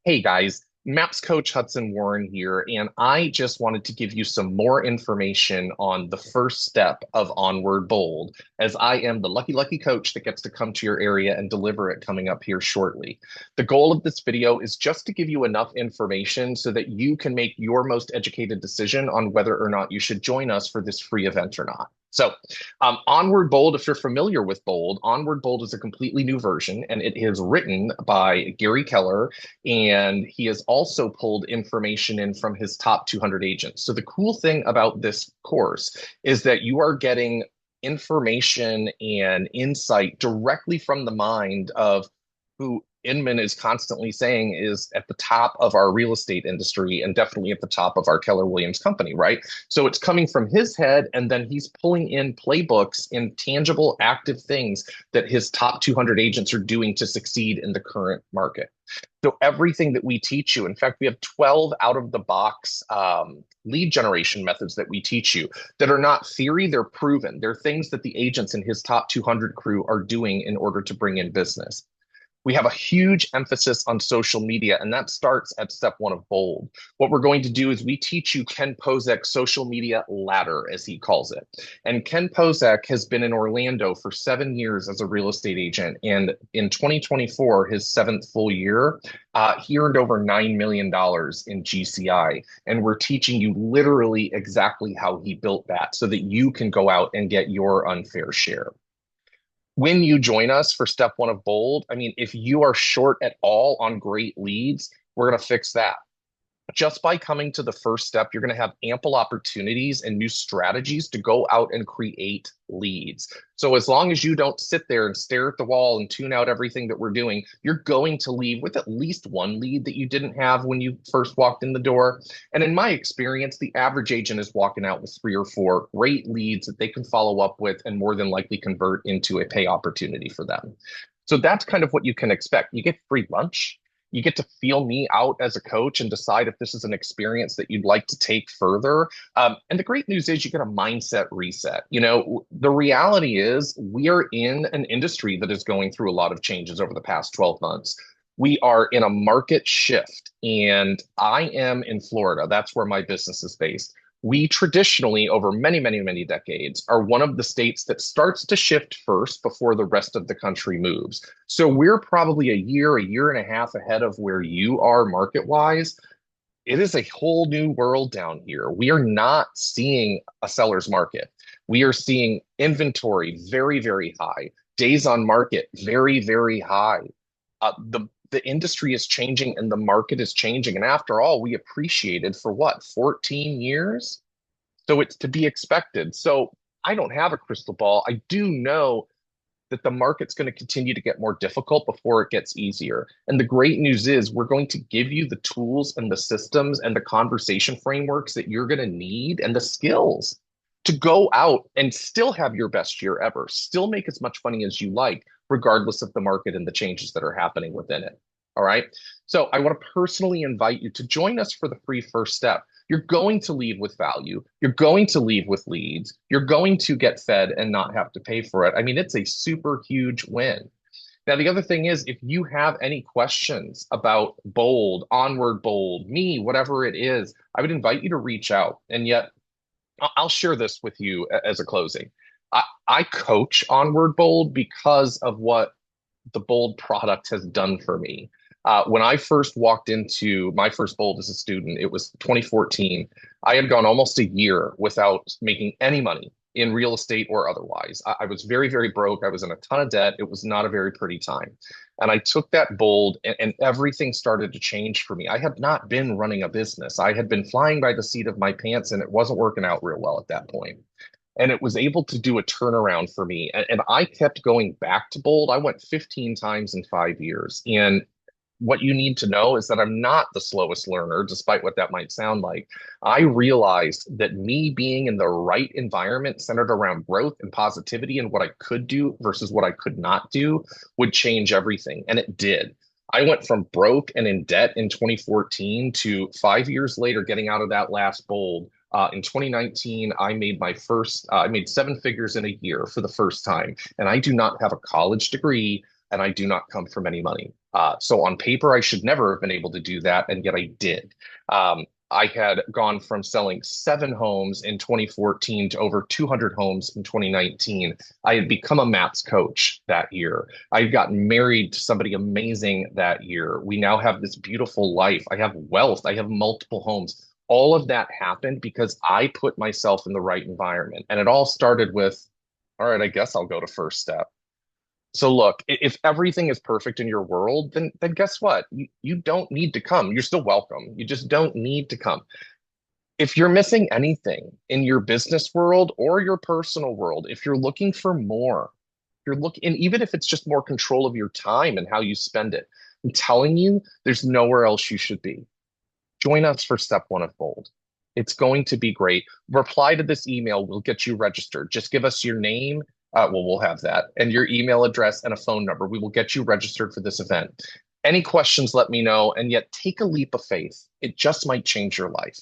Hey guys, Maps Coach Hudson Warren here, and I just wanted to give you some more information on the first step of Onward Bold, as I am the lucky coach that gets to come to your area and deliver it coming up here shortly. The goal of this video is just to give you enough information so that you can make your most educated decision on whether or not you should join us for this free event or not. Onward Bold, if you're familiar with Bold, Onward Bold is a completely new version, and it is written by Gary Keller, and he has also pulled information in from his top 200 agents. So the cool thing about this course is that you are getting information and insight directly from the mind of who Inman is constantly saying is at the top of our real estate industry and definitely at the top of our Keller Williams company, right? So it's coming from his head, and then he's pulling in playbooks and tangible, active things that his top 200 agents are doing to succeed in the current market. So everything that we teach you, in fact, we have 12 out of the box lead generation methods that we teach you that are not theory, they're proven. They're things that the agents in his top 200 crew are doing in order to bring in business. We have a huge emphasis on social media, and that starts at step one of Bold. What we're going to do is we teach you Ken Pozek's social media ladder, as he calls it. And Ken Pozek has been in Orlando for 7 years as a real estate agent. And in 2024, his seventh full year, he earned over $9 million in GCI. And we're teaching you literally exactly how he built that so that you can go out and get your unfair share. When you join us for step one of Bold, I mean, if you are short at all on great leads, we're going to fix that. Just by coming to the first step, you're going to have ample opportunities and new strategies to go out and create leads. So as long as you don't sit there and stare at the wall and tune out everything that we're doing, you're going to leave with at least one lead that you didn't have when you first walked in the door. And in my experience, the average agent is walking out with 3 or 4 great leads that they can follow up with and more than likely convert into a pay opportunity for them. So that's kind of what you can expect. You get free lunch. You get to feel me out as a coach and decide if this is an experience that you'd like to take further. And the great news is you get a mindset reset. You know, the reality is we are in an industry that is going through a lot of changes over the past 12 months. We are in a market shift, and I am in Florida. That's where my business is based. We traditionally, over many decades, are one of the states that starts to shift first before the rest of the country moves. So we're probably a year and a half ahead of where you are market wise. It is a whole new world down here. We are not seeing a seller's market. We are seeing inventory very high, days on market very high. The industry is changing and the market is changing. And after all, we appreciated for what, 14 years? So it's to be expected. So I don't have a crystal ball. I do know that the market's going to continue to get more difficult before it gets easier. And the great news is we're going to give you the tools and the systems and the conversation frameworks that you're going to need and the skills to go out and still have your best year ever, still make as much money as you like, regardless of the market and the changes that are happening within it. All right. So I want to personally invite you to join us for the free first step. You're going to leave with value. You're going to leave with leads. You're going to get fed and not have to pay for it. I mean, it's a super huge win. Now, the other thing is, if you have any questions about Bold, Onward Bold, me, whatever it is, I would invite you to reach out. And yet, I'll share this with you as a closing. I coach Onward Bold because of what the Bold product has done for me. When I first walked into my first Bold as a student, it was 2014. I had gone almost a year without making any money in real estate or otherwise. I was very broke. I was in a ton of debt. It was not a very pretty time. And I took that Bold, and everything started to change for me. I had not been running a business. I had been flying by the seat of my pants, and it wasn't working out real well at that point. And it was able to do a turnaround for me. And I kept going back to Bold. I went 15 times in 5 years. And what you need to know is that I'm not the slowest learner, despite what that might sound like. I realized that me being in the right environment centered around growth and positivity and what I could do versus what I could not do would change everything. And it did. I went from broke and in debt in 2014 to 5 years later getting out of that last Bold. In 2019, I made I made 7 figures in a year for the first time. And I do not have a college degree and I do not come from any money. So on paper, I should never have been able to do that, and yet I did. I had gone from selling 7 homes in 2014 to over 200 homes in 2019. I had become a MAPS coach that year. I had gotten married to somebody amazing that year. We now have this beautiful life. I have wealth. I have multiple homes. All of that happened because I put myself in the right environment. And it all started with, all right, I guess I'll go to first step. So look, if everything is perfect in your world, then guess what? You don't need to come. You're still welcome. You just don't need to come. If you're missing anything in your business world or your personal world, if you're looking for more, you're looking, and even if it's just more control of your time and how you spend it, I'm telling you, there's nowhere else you should be. Join us for step one of Bold. It's going to be great. Reply to this email. We'll get you registered. Just give us your name. We'll have that, and your email address and a phone number. We will get you registered for this event. Any questions, let me know. And yet, take a leap of faith. It just might change your life.